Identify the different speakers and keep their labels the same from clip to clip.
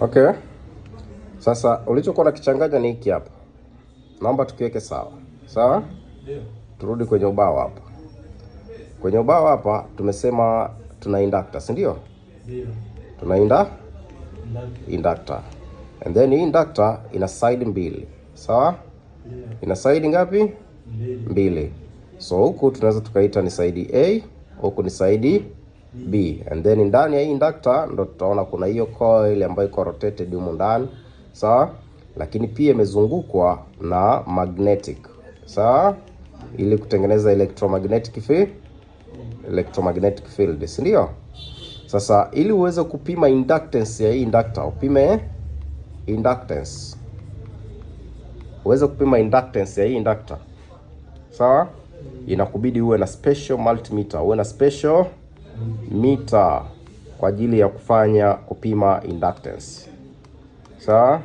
Speaker 1: Okay. Sasa ulichokuwa nakichanganya ni hiki hapa. Naomba tukiweke sawa. Sawa?
Speaker 2: Ndio.
Speaker 1: Turudi kwenye ubao hapa. Kwenye ubao hapa tumesema tuna inductor, si ndio?
Speaker 2: Ndio.
Speaker 1: Tuna inductor. And then hii inductor ina side mbili. Sawa?
Speaker 2: Ndio.
Speaker 1: Ina side ngapi? Mbili. So huku tunaweza tukaita ni side A, huku ni side B. And then ndani ya hii inductor ndo tutaona kuna hiyo coil ambayo iko rotated humu ndani. Sawa? Lakini pia imezungukwa na magnetic. Sawa? Ili kutengeneza electromagnetic field, si ndio? Sasa ili uweze kupima inductance ya hii inductor, upime inductance. Uweze kupima inductance ya hii inductor. Sawa? Inakubidi uwe na special multimeter, uwe na special meter kwa ajili ya kupima inductance. Sawa?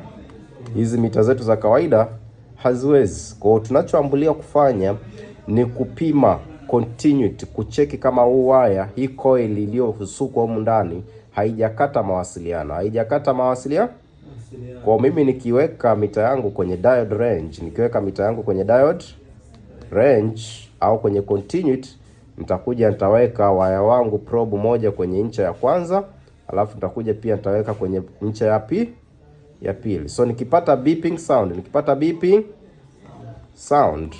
Speaker 1: Hizi mita zetu za kawaida haziwezi. Kwa hiyo tunachoambulia kufanya ni kupima continuity, kucheki kama huu waya, hii coil iliyosukwa humu ndani haijakata mawasiliano. Kwa mimi nikiweka mita yangu kwenye diode range, au kwenye continuity, nitaweka waya wangu probe moja kwenye ncha ya kwanza, alafu nitakuja pia nitaweka kwenye ncha ya pili. So nikipata beeping sound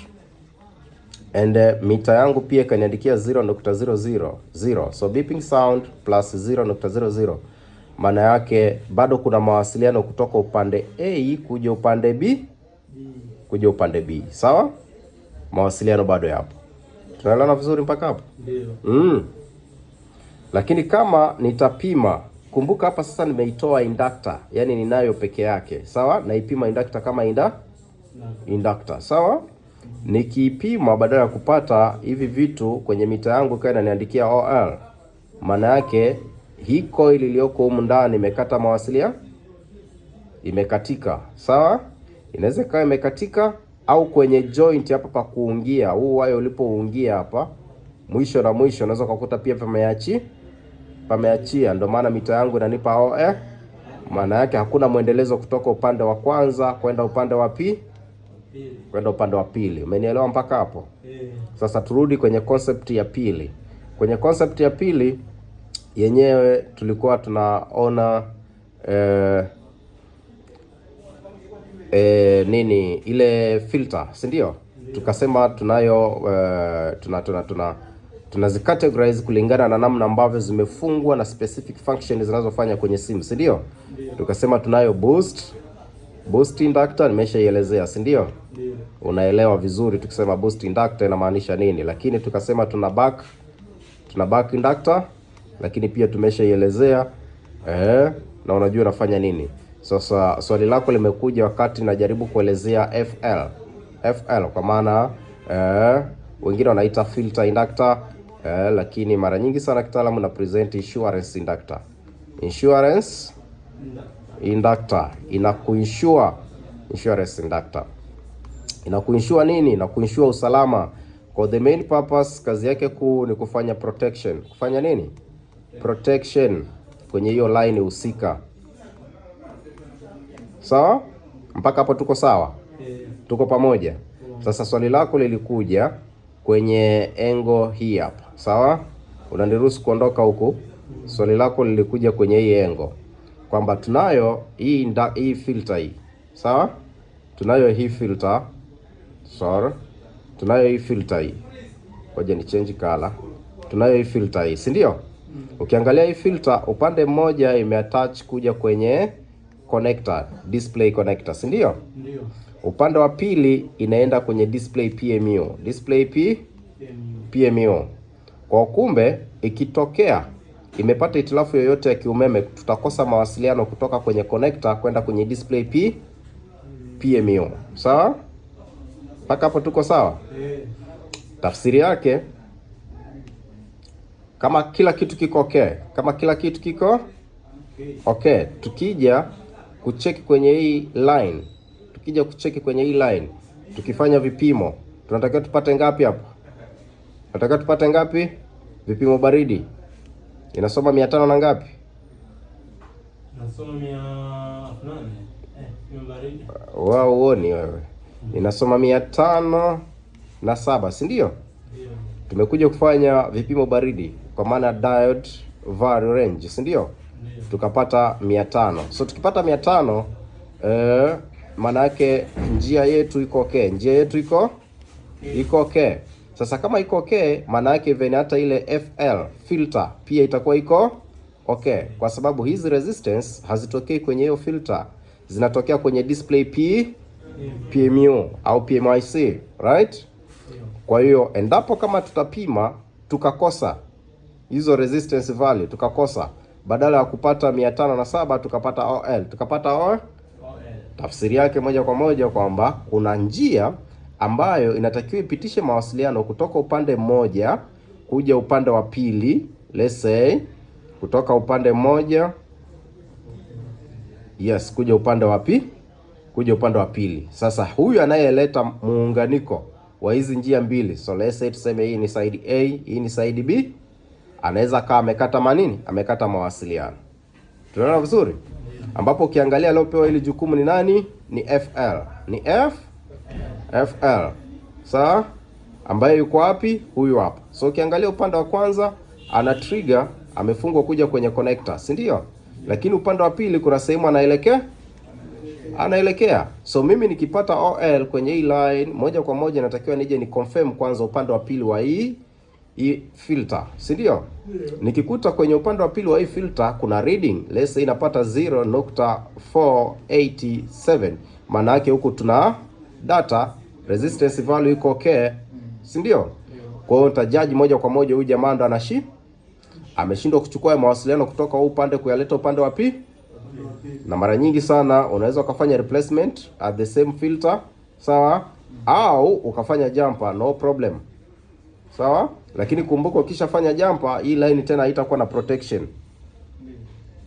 Speaker 1: and mita yangu pia ikaniandikia 0.000. So beeping sound plus 0.00, maana yake bado kuna mawasiliano kutoka upande A kuja upande B. Sawa? Mawasiliano bado yapo. Tunaelewana vizuri mpaka hapo?
Speaker 2: Ndio.
Speaker 1: Lakini kama nitapima, kumbuka hapa sasa nimeitoa inductor, yani ninayo peke yake. Sawa? Naipima inductor kama inductor. Sawa? Nikiipima badala ya kupata hivi vitu kwenye mita yangu kwa inaniandikia OL, maana yake hii coil iliyoko humu ndani imekata mawasiliano, imekatika. Sawa? Inaweza kawa imekatika, au kwenye joint hapa pa kuungia, huu waya ulipoungia hapa mwisho na mwisho unaweza kukuta pia pameachia. Ndio maana mita yangu inanipa OL. Maana yake hakuna mwendelezo kutoka upande wa kwanza kwenda upande wa pili. Umenielewa mpaka hapo? Sasa turudi kwenye concept ya pili. Kwenye concept ya pili yenyewe tulikuwa tunaona nini ile filter, si ndio? Tukasema tunayo tunazicategorize kulingana na namna ambavyo zimefungwa na specific function zinazofanya kwenye simu, si ndio? Tukasema tunayo boost inductor, nimeshaielezea, si ndio? Unaelewa vizuri tukisema boost inductor inamaanisha nini. Lakini tukasema tuna back inductor, lakini pia tumeshaielezea na unajua unafanya nini. Sasa swali lako limekuja wakati najaribu kuelezea FL kwa maana wengine wanaita filter inductor, lakini mara nyingi sana kitaalamu na present insurance inductor. Insurance inductor inakuinsure, insurance inductor inakuinsure nini? Inakuinsure usalama. For the main purpose, kazi yake kuu ni kufanya protection. Kufanya nini? Protection kwenye hiyo line husika. Sawa? Mpaka hapo tuko sawa? Tuko pamoja? Sasa swali lako lilikuja kwenye engo hii hapa. Sawa? Unaniruhusu kuondoka huku. Swali lako lilikuja kwenye hii engo kwamba tunayo hii filter hii. Sawa? Tunayo hii filter. Tunayo hii filter hii. Ngoja ni change color. Tunayo hii filter hii, si ndio? Ukiangalia hii filter upande mmoja imeattach kuja kwenye connector, display connector, si ndio?
Speaker 2: Ndio.
Speaker 1: Upande wa pili inaenda kwenye display PMU. Kwa kumbe ikitokea imepata itilafu yoyote ya kiumeme, tutakosa mawasiliano kutoka kwenye connector kwenda kwenye display PMU. Sawa? Mpaka hapo tuko sawa? Tafsiri yake kama kila kitu kiko okay, tukija kucheki kwenye hii line, tukifanya vipimo, tunatakiwa tupate ngapi hapa? Tunatakiwa tupate ngapi? Vipimo baridi inasoma 500 na ngapi?
Speaker 2: Nasoma 800. Baridi.
Speaker 1: Wao uoni wewe. Inasoma 507, si ndio?
Speaker 2: Ndio.
Speaker 1: Tumekuja kufanya vipimo baridi kwa maana diode value range, si ndio? Tukapata 500. So tukipata 500 maana yake njia yetu iko okay. Njia yetu iko okay. Sasa kama iko okay, maana yake even hata ile FL filter pia itakuwa iko okay, kwa sababu hizi resistance hazitokei kwenye hiyo filter, zinatokea kwenye display PMU au PMIC, right? Kwa hiyo endapo kama tutapima tukakosa hizo resistance value, tukakosa, badala ya kupata 507 tukapata OL, tukapata OL, tafsiri yake moja kwa moja kwamba kuna njia ambayo inatakiwa ipitishe mawasiliano kutoka upande mmoja kuja upande wa pili. Let's say kutoka upande mmoja kuja upande wa pili. Sasa huyu anayeleta muunganiko wa hizi njia mbili, so let's say tuseme hii ni side A, hii ni side B, anaweza kaa amekata manini, amekata mawasiliano. Tunaona vizuri? Ambapo ukiangalia aliopewa hili jukumu ni nani? Ni FL. Ni FL. Sawa? Ambaye yuko wapi? Huyu hapa. So ukiangalia upande wa kwanza ana trigger, amefungwa kuja kwenye connector, si ndio? Lakini upande wa pili kuna sehemu anaelekea. So mimi nikipata OL kwenye hii line moja kwa moja natakiwa nije ni confirm kwanza upande wa pili wa hii filter, si ndio? Nikikuta kwenye upande wa pili wa hii filter kuna reading, let's say inapata 0.487, maana yake huku tuna data, resistance value iko okay, si ndio? Kwa hiyo nitajaji moja kwa moja huyu jamaa ndo ameshindwa kuchukua mawasiliano kutoka upande kuyaleta upande wa pili. Na mara nyingi sana unaweza ukafanya replacement at the same filter, sawa, au ukafanya jumper, no problem, sawa. Lakini kumbuka ukishafanya jumper, hii line tena haitakuwa na protection.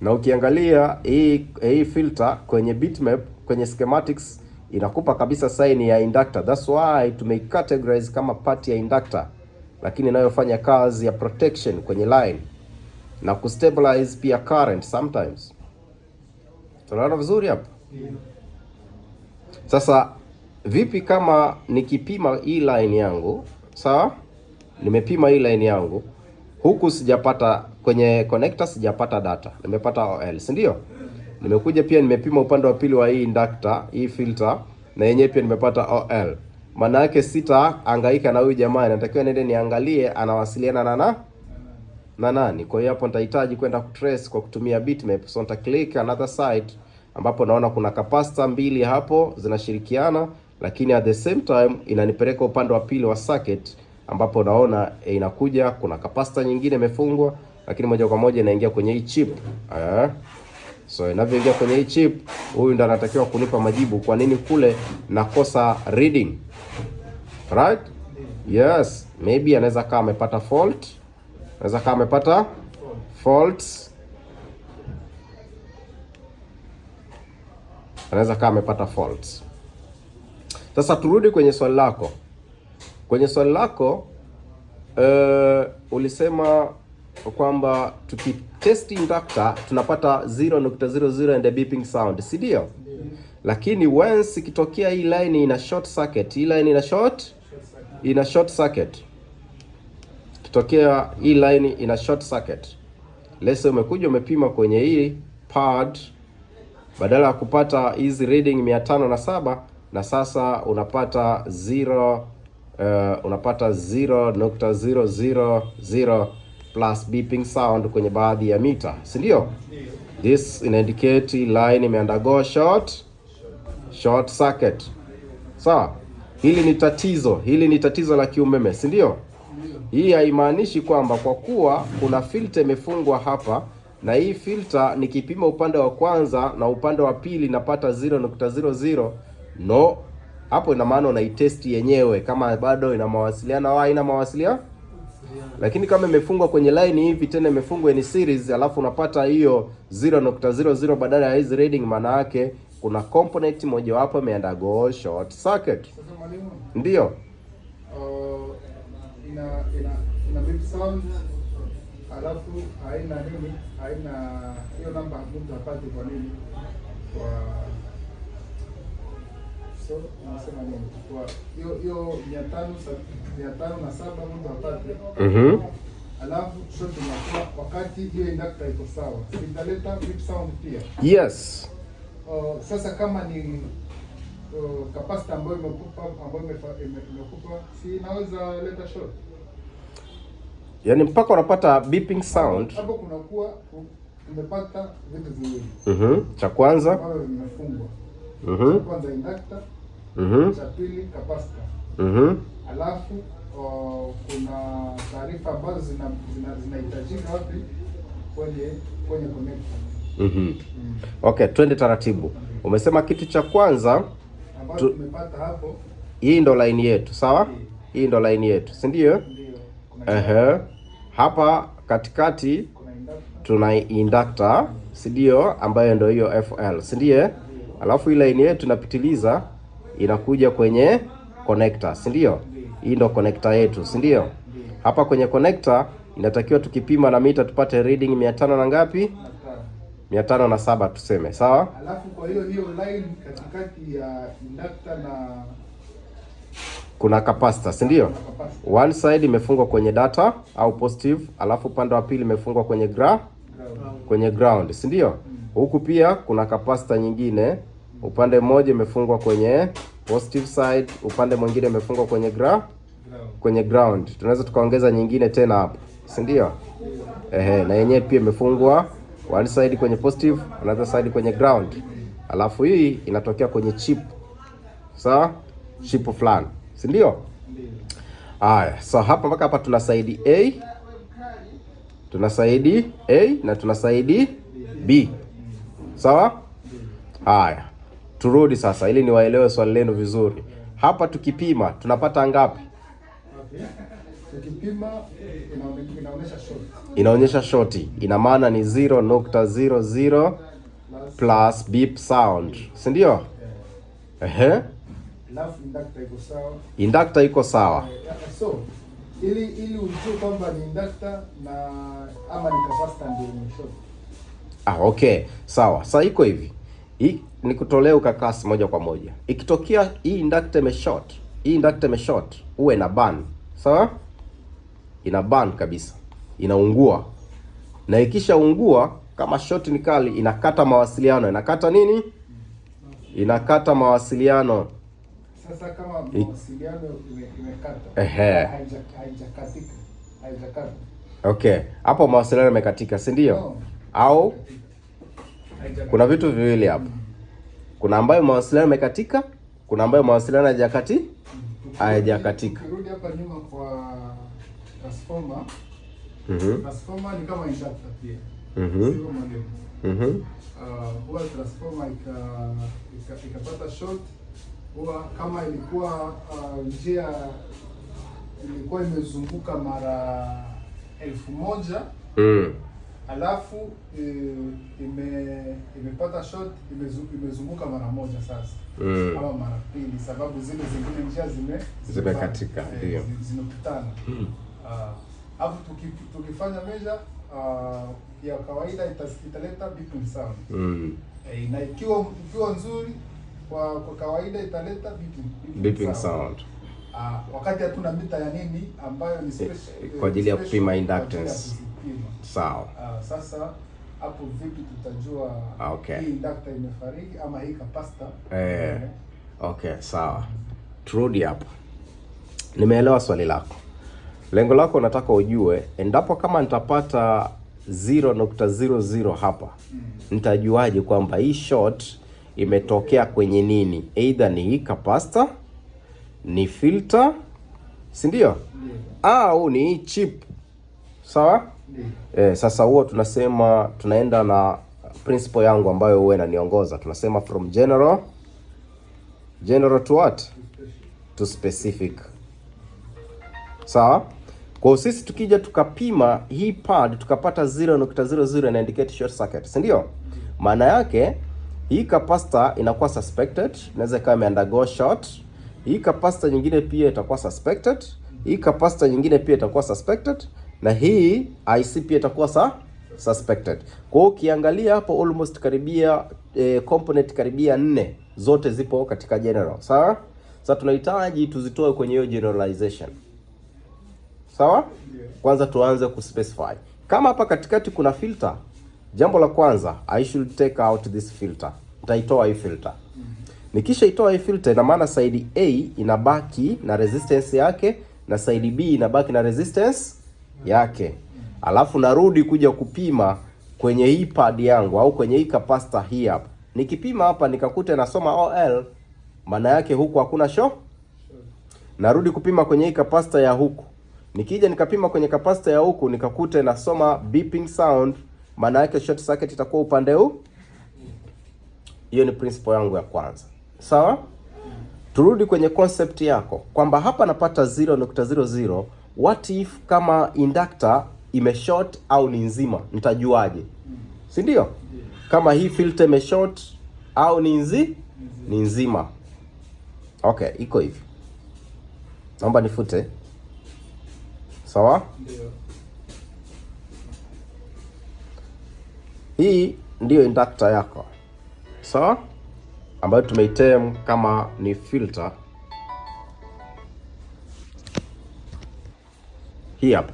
Speaker 1: Na ukiangalia hii filter kwenye bitmap, kwenye schematics inakupa kabisa sign ya inductor. That's why tumeicategorize kama part ya inductor, lakini inayofanya kazi ya protection kwenye line na kustabilize pia current sometimes. Tunaona vizuri hapa? Sasa vipi kama nikipima hii line yangu, sawa? Nimepima hii line yangu, huku sijapata kwenye connector, sijapata data, nimepata OL, si ndio? Nimekuja pia nimepima upande wa pili wa hii inductor, hii filter, na yenyewe pia nimepata OL. Maana yake sitahangaika na huyu jamaa, natakiwa nende niangalie anawasiliana na nani. Kwa hiyo hapo nitahitaji kwenda kutrace kwa kutumia bitmap. So nita click another site ambapo naona kuna capacitor mbili hapo zinashirikiana, lakini at the same time inanipeleka upande wa pili wa circuit ambapo naona inakuja kuna capacitor nyingine imefungwa, lakini moja kwa moja inaingia kwenye hii chip. So inavyoingia kwenye hii chip, huyu ndo anatakiwa kunipa majibu kwa nini kule nakosa reading. Right? Yes, maybe anaweza kama amepata fault. Anaweza kama amepata faults. Anaweza kama amepata faults. Sasa turudi kwenye swali lako. Kwenye swali lako ulisema kwamba tukitest inductor tunapata 0.00 and a beeping sound, si ndio? Lakini once ikitokea hii line ina short circuit, hii line ina short circuit. Kitokea hii line ina short circuit. Let's say umekuja umepima kwenye hii pad, badala ya kupata hizi reading 507 na sasa unapata 0.000 plus beeping sound kwenye baadhi ya mita, si ndio? This ina indicate line imeundergo short circuit. Sawa? Hili ni tatizo la kiumeme, si ndio? Hii haimaanishi kwamba kwa kuwa kuna filter imefungwa hapa na hii filter nikipima upande wa kwanza na upande wa pili napata 0.00. No, hapo ina maana unaitest yenyewe kama bado ina mawasiliano au haina mawasiliano. Lakini kama imefungwa kwenye line hivi tena imefungwa in series alafu unapata hiyo 0.00 badala ya hizi reading, maana yake kuna component moja wapo imeundergo short circuit.
Speaker 3: Sasa mwalimu,
Speaker 1: ndio
Speaker 3: ina beep sound alafu haina nini, haina hiyo namba mtu hapati. Kwa nini? Kwa so nasema nini, kwa hiyo 507 mtu hapati. Alafu short inakuwa wakati hiyo inductor iko sawa, italeta beep sound pia.
Speaker 1: Yes.
Speaker 3: Sasa kama ni capacitor ambayo imekupa si inaweza leta short.
Speaker 1: Yaani mpaka unapata beeping sound.
Speaker 3: Hapo kunakuwa umepata vitu viwili.
Speaker 1: Cha kwanza
Speaker 3: ambayo vimefungwa. Cha kwanza inductor. Cha pili capacitor. Alafu kuna taarifa ambazo zinahitajika wapi? Kwenye connector.
Speaker 1: Okay, twende taratibu. Umesema kitu cha kwanza
Speaker 3: ambayo tumepata hapo.
Speaker 1: Hii ndo line yetu, sawa? Hii ndo line yetu, si ndio? Ndio. Hapa katikati tuna inductor, si ndio, ambayo ndio hiyo FL, si ndio? Alafu hii line yetu inapitiliza inakuja kwenye connector, si ndio? Hii ndo connector yetu, si ndio? Hapa kwenye connector inatakiwa tukipima na mita tupate reading 500 na ngapi? 507 tuseme, sawa?
Speaker 3: Alafu kwa hiyo line katikati ya inductor na
Speaker 1: kuna capacitor, si ndio? One side imefungwa kwenye data au positive, alafu upande wa pili imefungwa kwenye ground, si ndio? Huku pia kuna capacitor nyingine, upande mmoja imefungwa kwenye positive side, upande mwingine imefungwa kwenye ground. Tunaweza tukaongeza nyingine tena hapo, si ndio? Na yenyewe pia imefungwa one side kwenye positive, another side kwenye ground. Alafu hii inatokea kwenye chip. Sawa? Chip fulani, si ndio? Haya, so hapa mpaka hapa tuna side A. Tuna side A na tuna side B. Sawa? Haya. Turudi sasa ili niwaelewe swali lenu vizuri. Hapa tukipima tunapata ngapi?
Speaker 3: Tukipima inaonyesha short.
Speaker 1: Inaonyesha short. Ina maana ni 0.00 plus beep sound. Si ndio?
Speaker 3: Alafu inductor iko sawa.
Speaker 1: Inductor iko sawa.
Speaker 3: So, ili ujue kwamba ni inductor na ama ni capacitor ndio ni short.
Speaker 1: Okay. Sawa. Sasa iko hivi. Hii ni kutolea ukakasi moja kwa moja. Ikitokea hii inductor imeshort, uwe na burn. Sawa? Ina burn kabisa. Inaungua. Na ikishaungua kama short ni kali inakata mawasiliano. Inakata nini? Inakata mawasiliano.
Speaker 3: Sasa kama mawasiliano imekata. Haijakata.
Speaker 1: Okay. Hapo mawasiliano yamekatika, si ndio?
Speaker 3: No.
Speaker 1: Au kuna vitu viwili hapo. Kuna ambayo mawasiliano yamekatika, kuna ambayo mawasiliano hayajakatika.
Speaker 3: Turudi hapa nyuma kwa transformer. Transformer ni kama inductor pia. Sio maneno. Huwa transformer ikapata short, huwa kama ilikuwa njia ilikuwa imezunguka mara 1000. Alafu imepata short, imezunguka mara moja sasa. Kama mara pili, sababu zile zingine njia
Speaker 1: zimekatika, ndio
Speaker 3: zimekutana. Hapo tukifanya measure ya kawaida italeta beeping sound. Na ikiwa nzuri kwa kawaida italeta beeping sound. Wakati hatuna mita ya nini ambayo ni special
Speaker 1: kwa ajili ya kupima inductance. Sawa.
Speaker 3: Sasa hapo vipi tutajua hii inductor imefariki ama hii capacitor?
Speaker 1: Okay, sawa. Turudi hapo. Nimeelewa swali lako. Lengo lako nataka ujue endapo kama nitapata 0.00 hapa. Nitajuaje kwamba hii short imetokea kwenye nini? Either ni hii capacitor, ni filter, si ndio? Au ni hii chip. Sawa? Sasa huo tunasema tunaenda na principle yangu ambayo huwa inaniongoza. Tunasema from general to what? To specific. Sawa? Kwa sisi tukija tukapima hii pad tukapata 0.00 ina indicate short circuit, si ndio? Maana yake hii capacitor inakuwa suspected, inaweza kama imeundergo short. Hii capacitor nyingine pia itakuwa suspected. Hii capacitor nyingine pia itakuwa suspected na hii IC pia itakuwa suspected. Kwa hiyo ukiangalia hapo almost karibia component karibia 4 zote zipo katika general. Sawa? Sasa tunahitaji tuzitoe kwenye hiyo generalization. Sawa? Kwanza tuanze kuspecify. Kama hapa katikati kuna filter, jambo la kwanza I should take out this filter. Nitaitoa hii filter. Nikisha itoa hii filter, ina maana side A inabaki na resistance yake na side B inabaki na resistance yake. Alafu narudi kuja kupima kwenye hii pad yangu au kwenye hii capacitor hii hapa. Nikipima hapa nikakuta nasoma OL, maana yake huku hakuna short. Narudi kupima kwenye hii capacitor ya huku. Nikija nikapima kwenye capacitor ya huku nikakuta nasoma beeping sound, maana yake short circuit itakuwa upande huu. Hiyo ni principle yangu ya kwanza. Sawa? Turudi kwenye concept yako kwamba hapa napata 0.00. What if kama inductor ime short au ni nzima? Nitajuaje? Si ndio? Kama hii filter ime short au ni nzima. Okay, iko hivi. Naomba nifute. Sawa?
Speaker 3: Ndio.
Speaker 1: Hii ndio inductor yako. Sawa? Ambayo tumeitem kama ni filter. Hii hapa.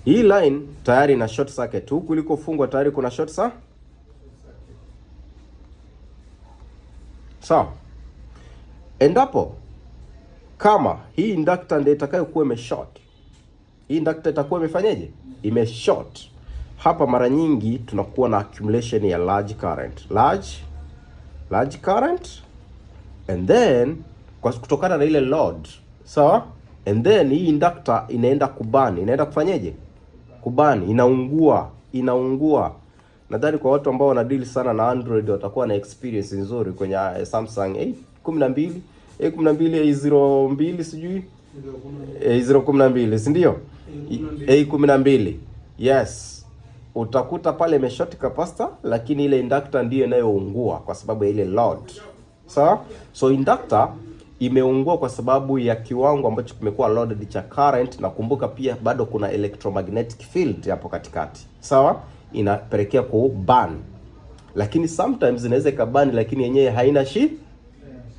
Speaker 1: Hii line tayari na short circuit. Huku ilikofungwa tayari kuna short circuit. Sawa. Endapo kama hii inductor ndio itakayokuwa imeshort. Hii inductor itakuwa imefanyaje? Imeshort. Hapa mara nyingi tunakuwa na accumulation ya large current. Large current, and then kwa kutokana na ile load, sawa? And then hii inductor inaenda kubani. Inaenda kufanyaje? Kubani, inaungua. Nadhani kwa watu ambao wana deal sana na Android watakuwa na experience nzuri kwenye Samsung A12, A02 sijui A012, si ndio? A12. Yes. Utakuta pale imeshort capacitor, lakini ile inductor ndiyo inayoungua kwa sababu ya ile load. Sawa? So inductor imeungua kwa sababu ya kiwango ambacho kimekuwa loaded cha current, na kumbuka pia bado kuna electromagnetic field hapo katikati. Sawa? Inapelekea ku burn. Lakini sometimes inaweza ikabani lakini yenyewe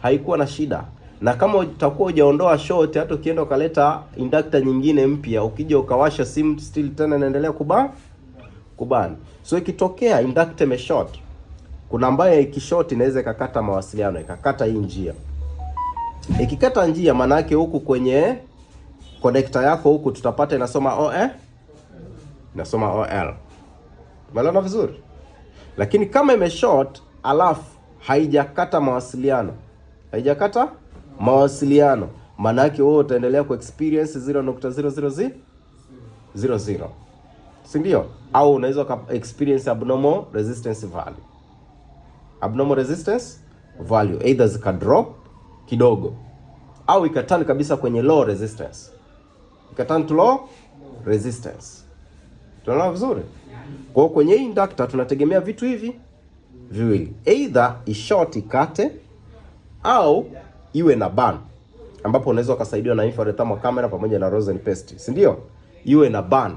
Speaker 1: haikuwa na shida. Na kama utakuwa hujaondoa short, hata ukienda ukaleta inductor nyingine mpya, ukija ukawasha simu still tena inaendelea kubani. So ikitokea inductor ime short, kuna ambayo ikishort inaweza ikakata mawasiliano, ikakata hii njia. Ikikata njia maana yake huku kwenye connector yako huku tutapata inasoma OL. Inasoma OL. Umeelewa vizuri? Lakini kama ime short alafu haijakata mawasiliano, maana yake wewe utaendelea ku experience 0.0000. Si ndio? Au unaweza ka experience abnormal resistance value. Either zika drop kidogo au ikatani kabisa kwenye low resistance. Ikatani to low resistance. Tunaona vizuri? Kwa hiyo kwenye inductor tunategemea vitu hivi viwili. Either ishort ikate au iwe na burn, ambapo unaweza ukasaidiwa na infrared thermal camera pamoja na Rosen paste. Si ndio? Iwe na burn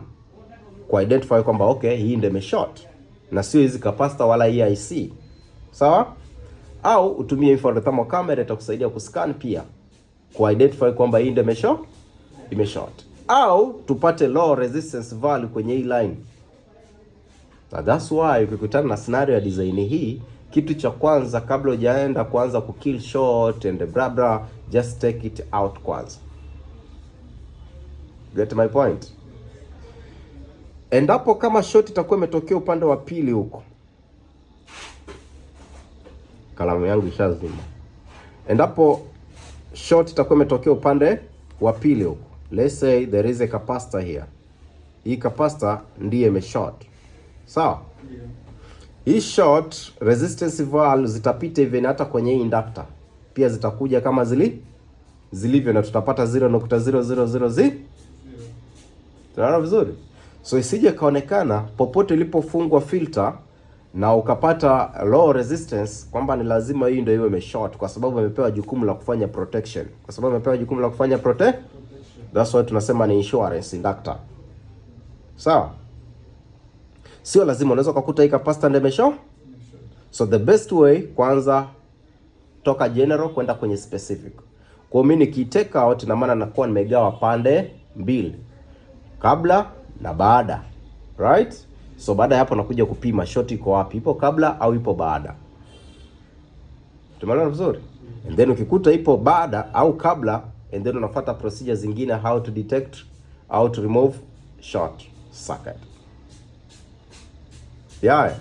Speaker 1: kwa identify kwamba okay, hii ndio imeshort na sio hizi capacitor wala hii IC. Sawa? Au utumie infrared thermal camera itakusaidia kuscan pia kwa identify kwamba hii ndio imeshort. Au tupate low resistance value kwenye hii line. Na that's why ukikutana na scenario ya design hii, kitu cha kwanza kabla hujaenda kuanza kukill short and blah blah, just take it out kwanza. Get my point? Endapo kama short itakuwa imetokea upande wa pili huko. Kalamu yangu ishazima. Endapo short itakuwa imetokea upande wa pili huko. Let's say there is a capacitor here. Hii capacitor ndiye imeshort. Sawa? Yeah. Hii short resistance value zitapita even hata kwenye hii inductor. Pia zitakuja kama zilivyo na tutapata 0.0000. Tunaona vizuri? So isije kaonekana popote ilipofungwa filter na ukapata low resistance kwamba ni lazima hii ndio iwe imeshort, kwa sababu imepewa jukumu la kufanya protection. That's why tunasema ni insurance inductor. Sawa? Sio lazima, unaweza kukuta hii capacitor ndio imesho. So the best way, kwanza toka general kwenda kwenye specific. Kwa mimi nikitake out, na maana nakuwa nimegawa pande mbili, kabla na baada, right? So baada ya hapo nakuja kupima short iko wapi, ipo kabla au ipo baada. Tumeelewana vizuri? And then ukikuta ipo baada au kabla, and then unafuata procedure zingine, how to detect, how to remove short circuit. Yeah.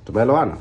Speaker 1: Tumeelewana?